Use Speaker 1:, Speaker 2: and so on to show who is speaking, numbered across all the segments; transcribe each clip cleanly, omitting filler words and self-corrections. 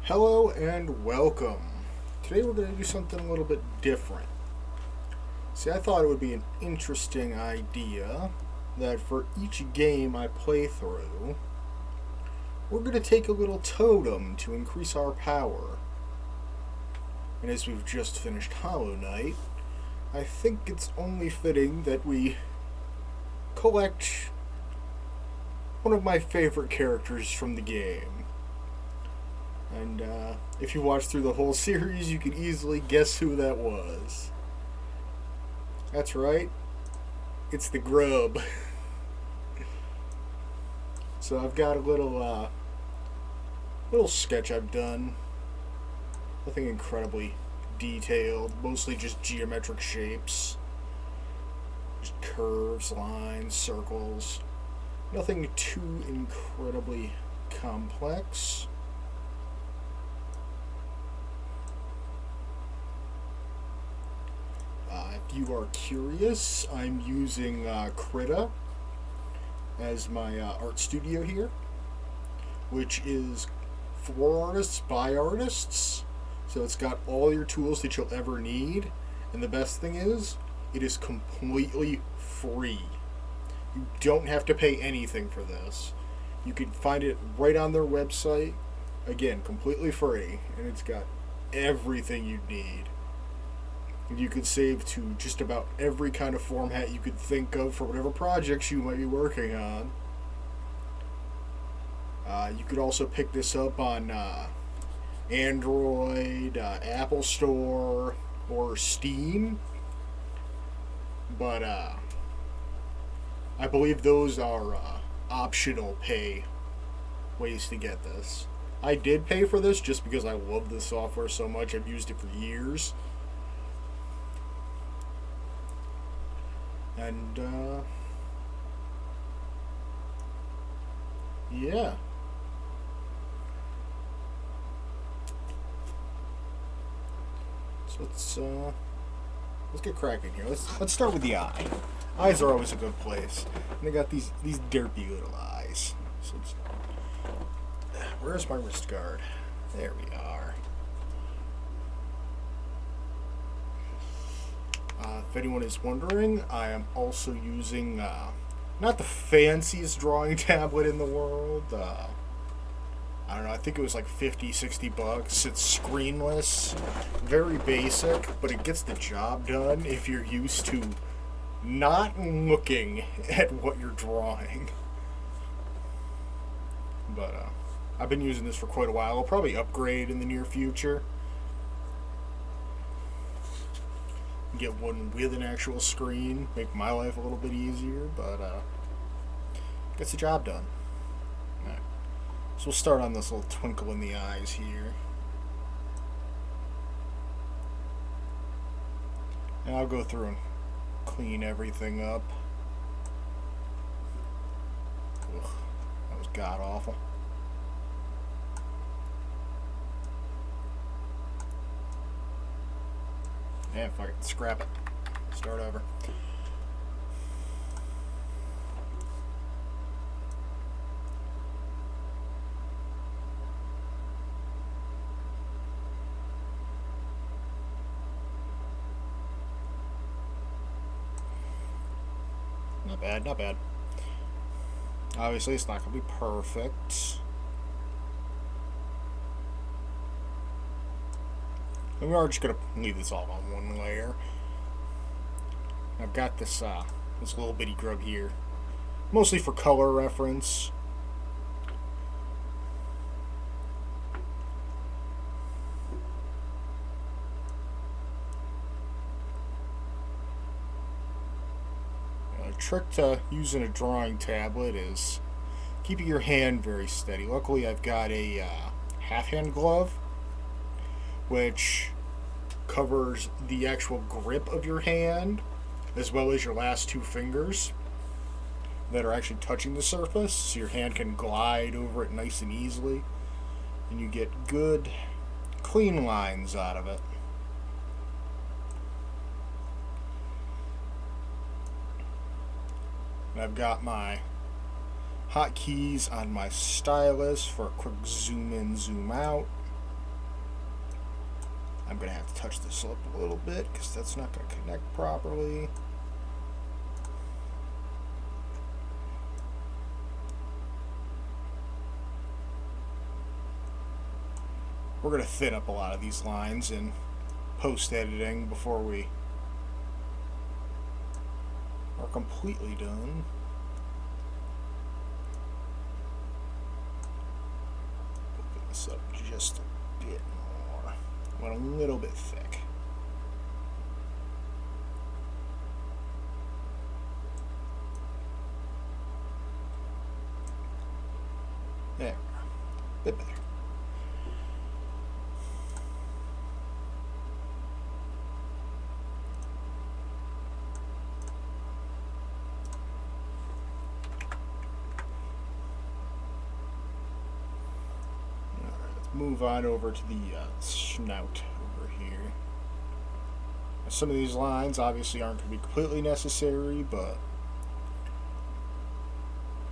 Speaker 1: Hello and welcome. Today we're going to do something a little bit different. See, I thought it would be an interesting idea that for each game I play through, we're going to take a little totem to increase our power. And as we've just finished Hollow Knight, I think it's only fitting that we collect one of my favorite characters from the game. And if you watch through the whole series, you can easily guess who that was. That's right. It's the grub. So I've got a little sketch I've done. Nothing incredibly detailed. Mostly just geometric shapes. Just curves, lines, circles. Nothing too incredibly complex. If you are curious, I'm using Krita as my art studio here, which is for artists by artists. So it's got all your tools that you'll ever need, and the best thing is, it is completely free. You don't have to pay anything for this. You can find it right on their website, again, completely free, and it's got everything you need. You could save to just about every kind of format you could think of for whatever projects you might be working on. You could also pick this up on Android, Apple Store, or Steam. But I believe those are optional pay ways to get this. I did pay for this just because I love this software so much. I've used it for years. And, yeah. So let's get cracking here. Let's start with the eye. Eyes are always a good place. And they got these derpy little eyes. So where's my wrist guard? There we are. If anyone is wondering, I am also using not the fanciest drawing tablet in the world. I don't know, I think it was like $50-$60. It's screenless, very basic, but it gets the job done if you're used to not looking at what you're drawing. But I've been using this for quite a while. I'll probably upgrade in the near future. Get one with an actual screen, make my life a little bit easier, but gets the job done. Right. So we'll start on this little twinkle in the eyes here. And I'll go through and clean everything up. Ugh, that was god awful. Yeah, fuck it. Scrap it. Start over. Not bad, not bad. Obviously, it's not going to be perfect. And we are just going to leave this all on one layer. I've got this little bitty grub here, mostly for color reference. A trick to using a drawing tablet is keeping your hand very steady. Luckily, I've got a half-hand glove, which covers the actual grip of your hand as well as your last two fingers that are actually touching the surface, so your hand can glide over it nice and easily, and you get good clean lines out of it. And I've got my hotkeys on my stylus for a quick zoom in, zoom out. I'm going to have to touch this up a little bit because that's not going to connect properly. We're going to thin up a lot of these lines in post-editing before we are completely done. Open this up just a bit more. Went a little bit thick. There we go. Bit better. Move on over to the Snout over here. Now, some of these lines obviously aren't going to be completely necessary, but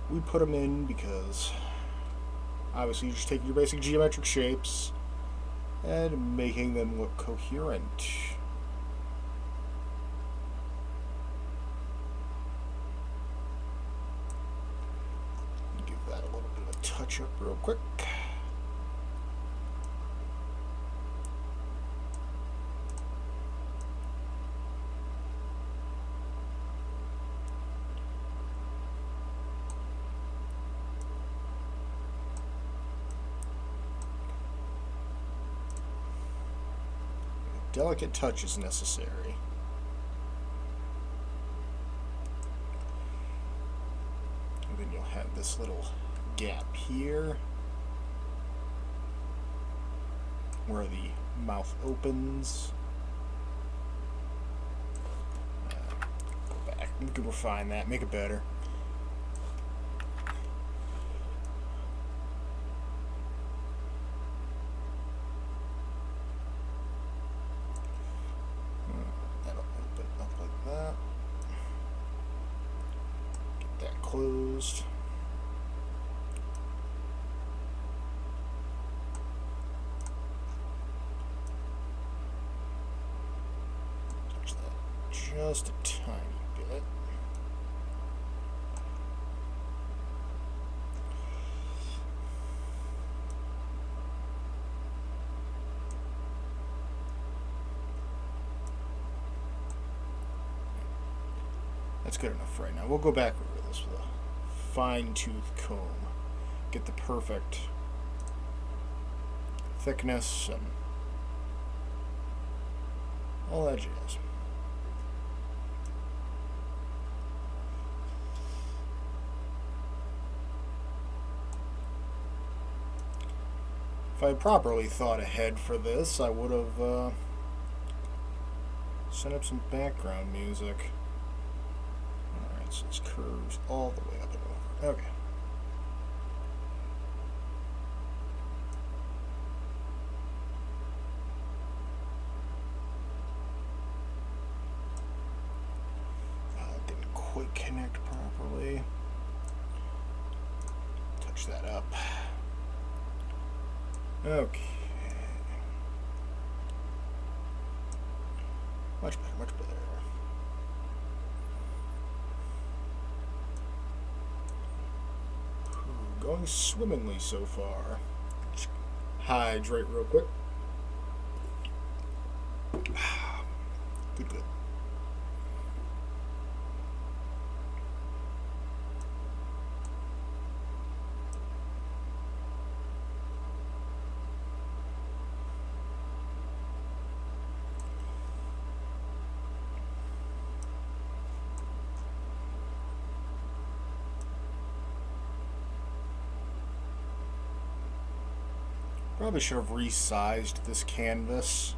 Speaker 1: we put them in because obviously you're just taking your basic geometric shapes and making them look coherent. Give that a little bit of a touch up real quick. Delicate touch is necessary. And then you'll have this little gap here where the mouth opens. Go back. We can refine that, make it better. Closed. Touch that just a tiny bit. That's good enough right now. We'll go back over this with a fine-tooth comb. Get the perfect thickness and all that jazz. If I had properly thought ahead for this, I would have set up some background music. Alright, so this curves all the way up and over. Okay. Didn't quite connect properly. Touch that up. Okay. Much better, much better. Going swimmingly so far. Just hydrate real quick. Good, good. Probably should have resized this canvas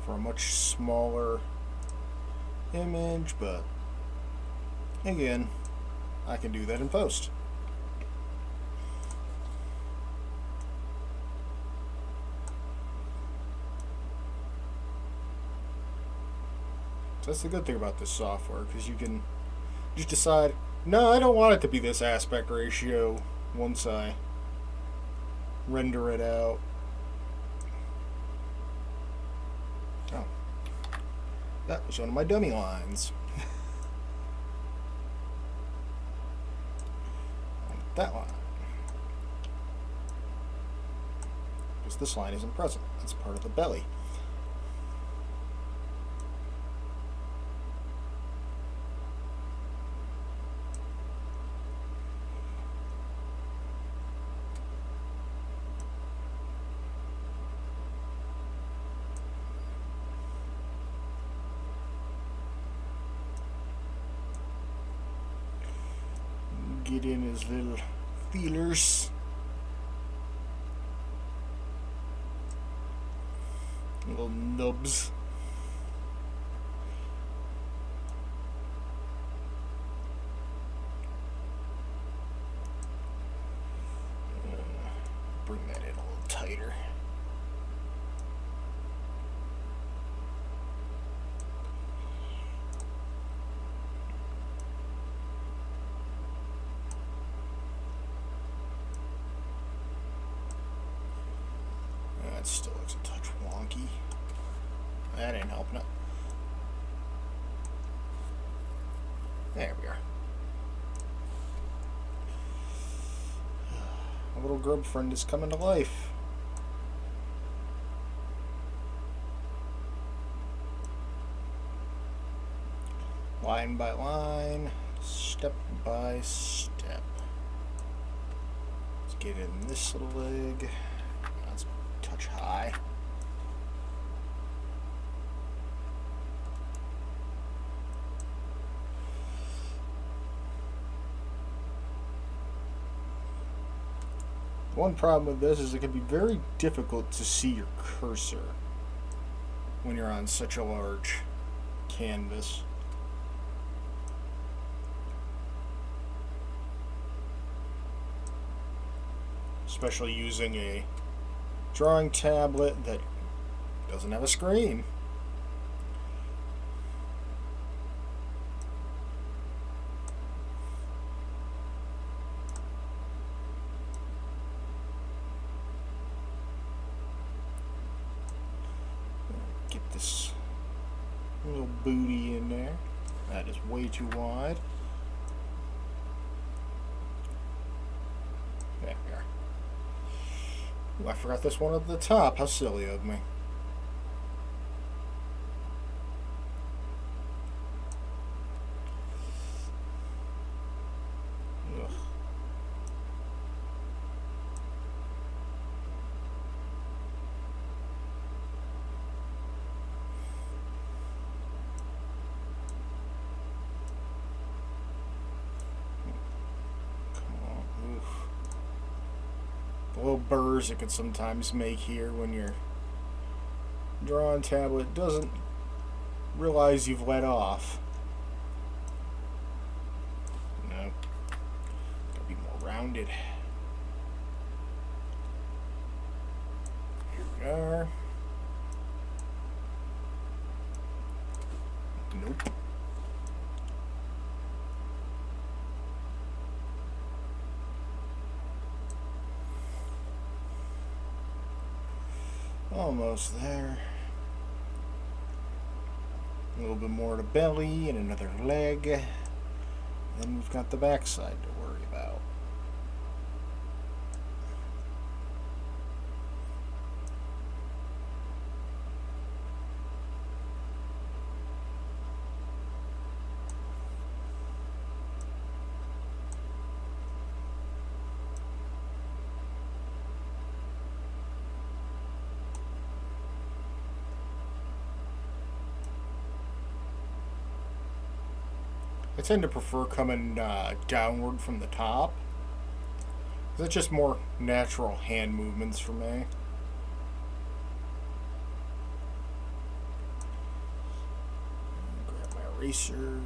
Speaker 1: for a much smaller image, but again, I can do that in post. So that's the good thing about this software, because you can just decide, no, I don't want it to be this aspect ratio once I render it out. Oh. That was one of my dummy lines. That line. Because this line isn't present. That's part of the belly. Get in his little feelers. Little nubs. Bring that in a little tighter. That still looks a touch wonky. That ain't helping it. There we are. A little grub friend is coming to life. Line by line, step by step. Let's get in this little leg. That's a touch high. One problem with this is it can be very difficult to see your cursor when you're on such a large canvas. Especially using a drawing tablet that doesn't have a screen. Get this little booty in there. That is way too wide. There we are. Ooh, I forgot this one at the top. How silly of me. Ugh. Little burrs it could sometimes make here when your drawing tablet doesn't realize you've let off. No. Gotta be more rounded. Here we are. Nope. Almost there. A little bit more to belly and another leg. Then we've got the backside to worry about. I tend to prefer coming downward from the top. That's just more natural hand movements for me. Grab my eraser.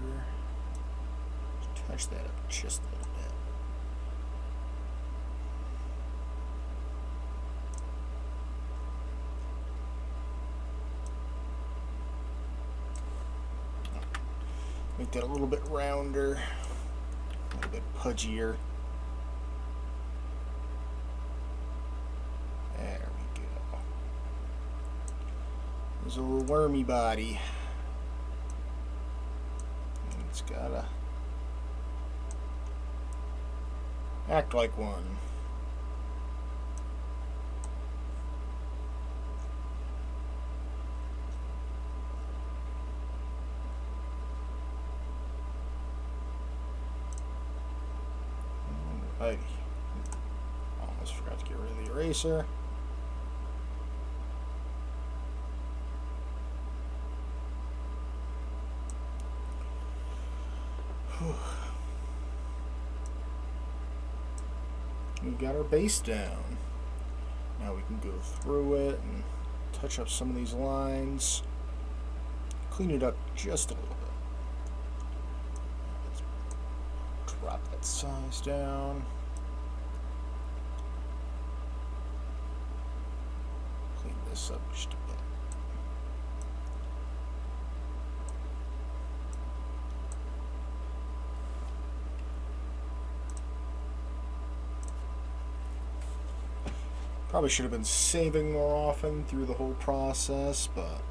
Speaker 1: Touch that up just a little bit. Make that a little bit rounder, a little bit pudgier. There we go. There's a little wormy body. It's gotta act like one. Alrighty. Almost forgot to get rid of the eraser. We've got our base down. Now we can go through it and touch up some of these lines. Clean it up just a little bit. Let's drop that size down. Clean this up just a bit. Probably should have been saving more often through the whole process, but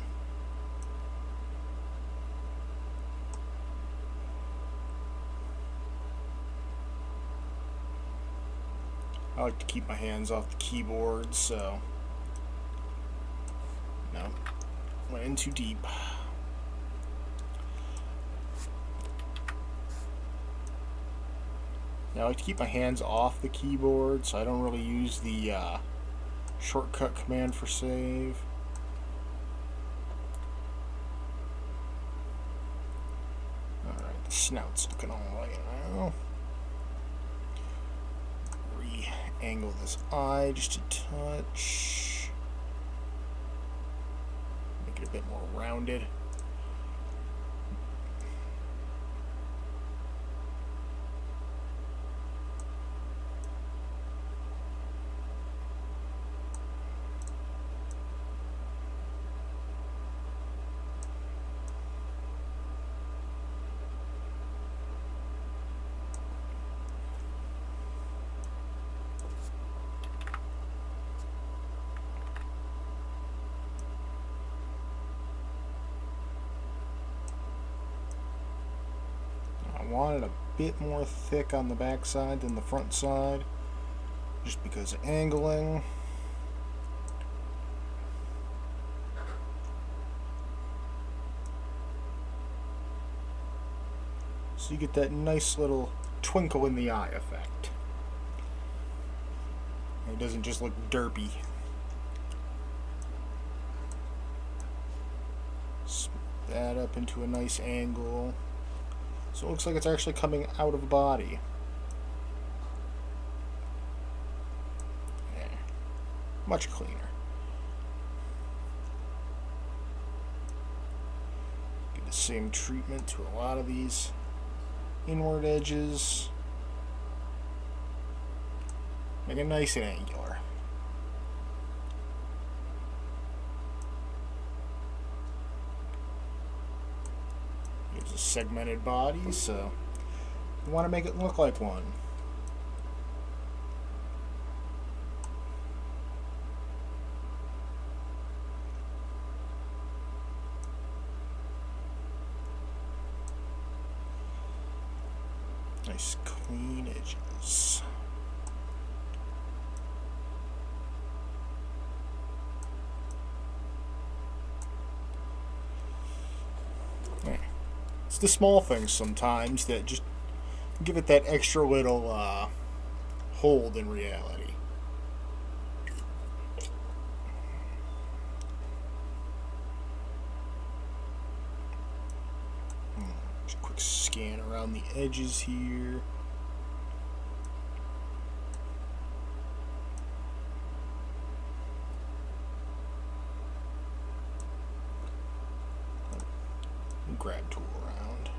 Speaker 1: I like to keep my hands off the keyboard, so no, went in too deep. Now I like to keep my hands off the keyboard, so I don't really use the shortcut command for save. Alright, the snout's looking alright now. Re-angle this eye just a touch. Make it a bit more rounded. I want it a bit more thick on the back side than the front side, just because of angling. So you get that nice little twinkle in the eye effect. It doesn't just look derpy. Smooth that up into a nice angle. So it looks like it's actually coming out of the body. Yeah. Much cleaner. Give the same treatment to a lot of these inward edges. Make it nice and angular. It's a segmented body, so you want to make it look like one. Nice clean edges. Yeah. It's the small things sometimes that just give it that extra little hold in reality. Just a quick scan around the edges here. Grab tool around.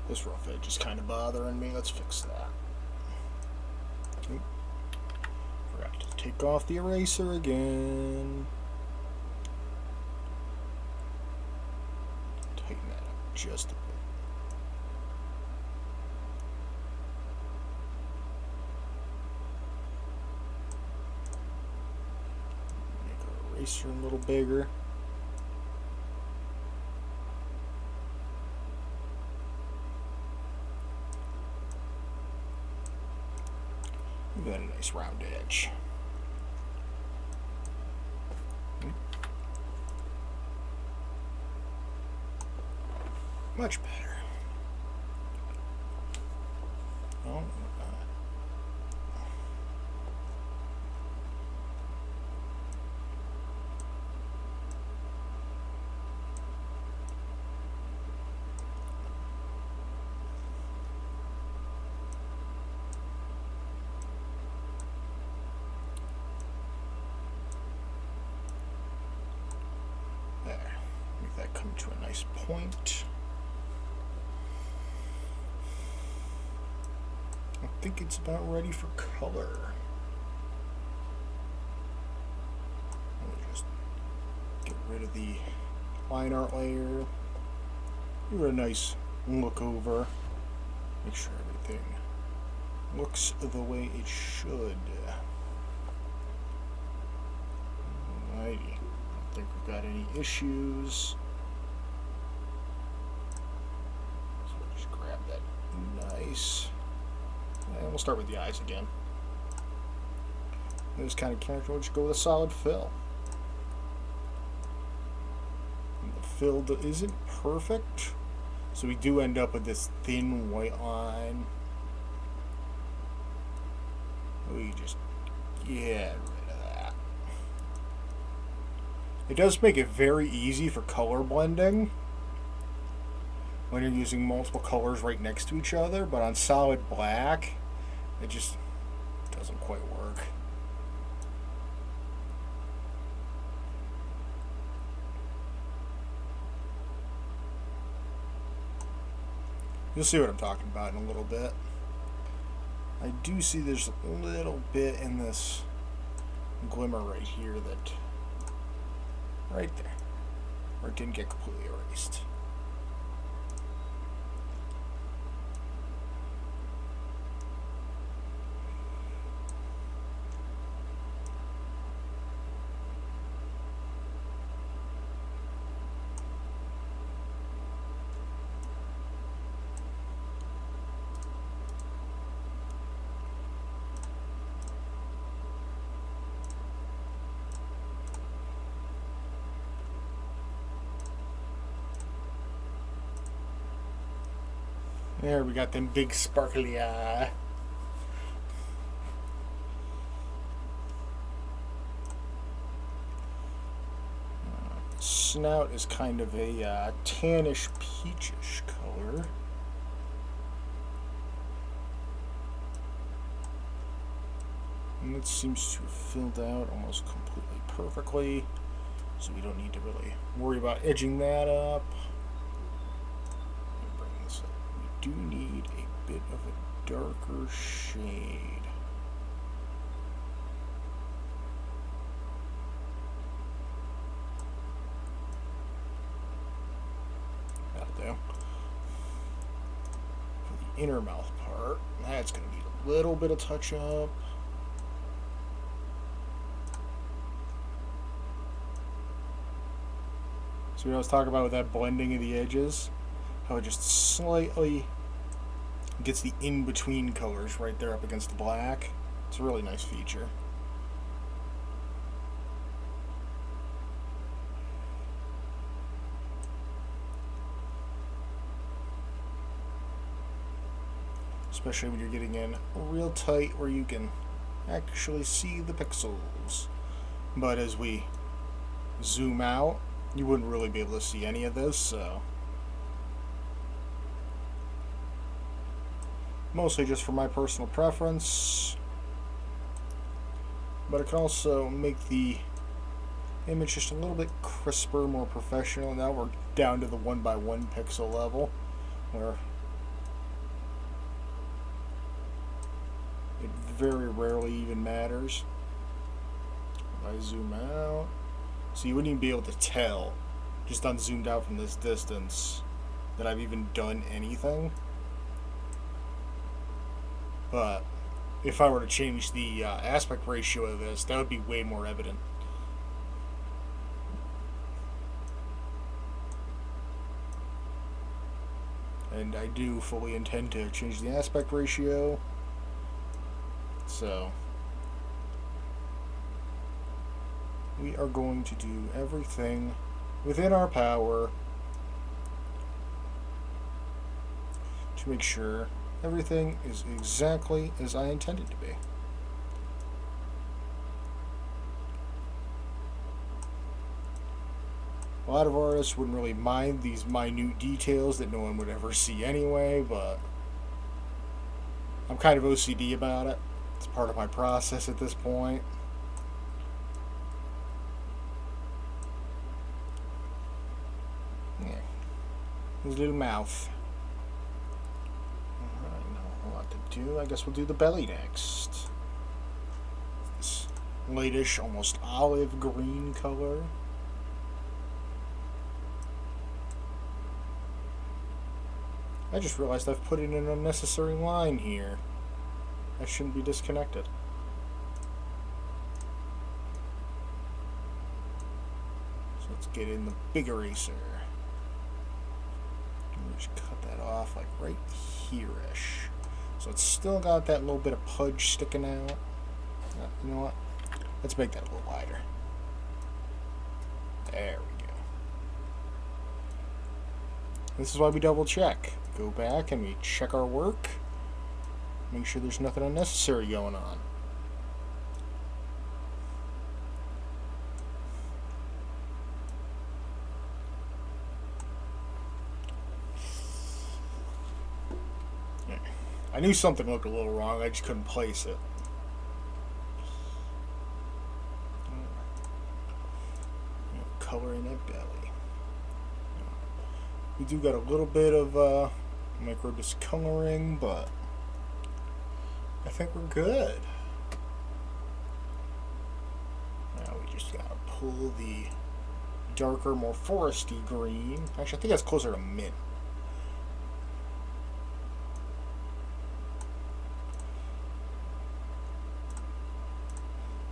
Speaker 1: This rough edge is kind of bothering me. Let's fix that. Oop. Forgot to take off the eraser again. Tighten that up just a bit. nicer and a little bigger. Give that a nice round edge. Much better. Oh, there. Make that come to a nice point. I think it's about ready for color. I'll just get rid of the line art layer. Give it a nice look over. Make sure everything looks the way it should. Alrighty. I don't think we've got any issues. So we'll just grab that nice. And we'll start with the eyes again. This kind of character, we'll just go with a solid fill. And the fill isn't perfect, so we do end up with this thin white line. We just get rid of that. It does make it very easy for color blending when you're using multiple colors right next to each other, but on solid black, it just doesn't quite work. You'll see what I'm talking about in a little bit. I do see there's a little bit in this glimmer right here that, right there, where it didn't get completely erased. There, we got them big sparkly eye. Snout is kind of a tannish, peachish color. And it seems to have filled out almost completely perfectly, so we don't need to really worry about edging that up. Do need a bit of a darker shade. That'll do. For the inner mouth part, that's going to need a little bit of touch up. See what I was talking about with that blending of the edges? How it just slightly gets the in-between colors right there up against the black. It's a really nice feature. Especially when you're getting in real tight where you can actually see the pixels. But as we zoom out, you wouldn't really be able to see any of this, so mostly just for my personal preference, but it can also make the image just a little bit crisper, more professional. Now we're down to the 1x1 pixel level, where it very rarely even matters. If I zoom out, so you wouldn't even be able to tell, just on zoomed out from this distance, that I've even done anything. But if I were to change the aspect ratio of this, that would be way more evident. And I do fully intend to change the aspect ratio. So we are going to do everything within our power to make sure everything is exactly as I intended to be. A lot of artists wouldn't really mind these minute details that no one would ever see anyway, but I'm kind of OCD about it. It's part of my process at this point. Yeah. His little mouth. Alright, now a lot to do. I guess we'll do the belly next. This lightish, almost olive green color. I just realized I've put in an unnecessary line here. I shouldn't be disconnected. So let's get in the big eraser. Just cut that off like right here-ish. So it's still got that little bit of pudge sticking out. You know what? Let's make that a little wider. There we go. This is why we double check. Go back and we check our work. Make sure there's nothing unnecessary going on. I knew something looked a little wrong, I just couldn't place it. Color in that belly. We do got a little bit of micro discoloring, but I think we're good. Now we just gotta pull the darker, more foresty green. Actually, I think that's closer to mint.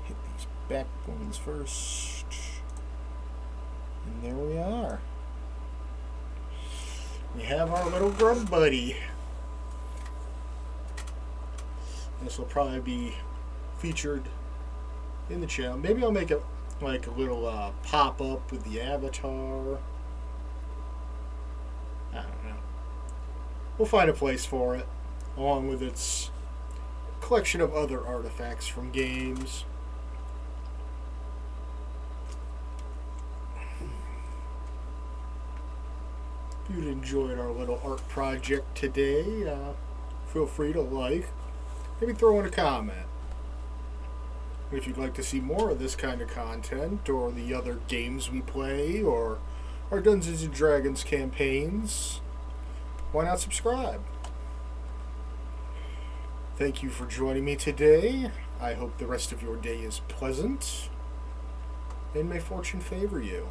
Speaker 1: Hit these back ones first. And there we are. We have our little grub buddy. This will probably be featured in the channel. Maybe I'll make it like a little pop-up with the avatar. I don't know. We'll find a place for it, along with its collection of other artifacts from games. If you enjoyed our little art project today, feel free to like, maybe throw in a comment. If you'd like to see more of this kind of content, or the other games we play, or our Dungeons & Dragons campaigns, why not subscribe? Thank you for joining me today. I hope the rest of your day is pleasant, and may fortune favor you.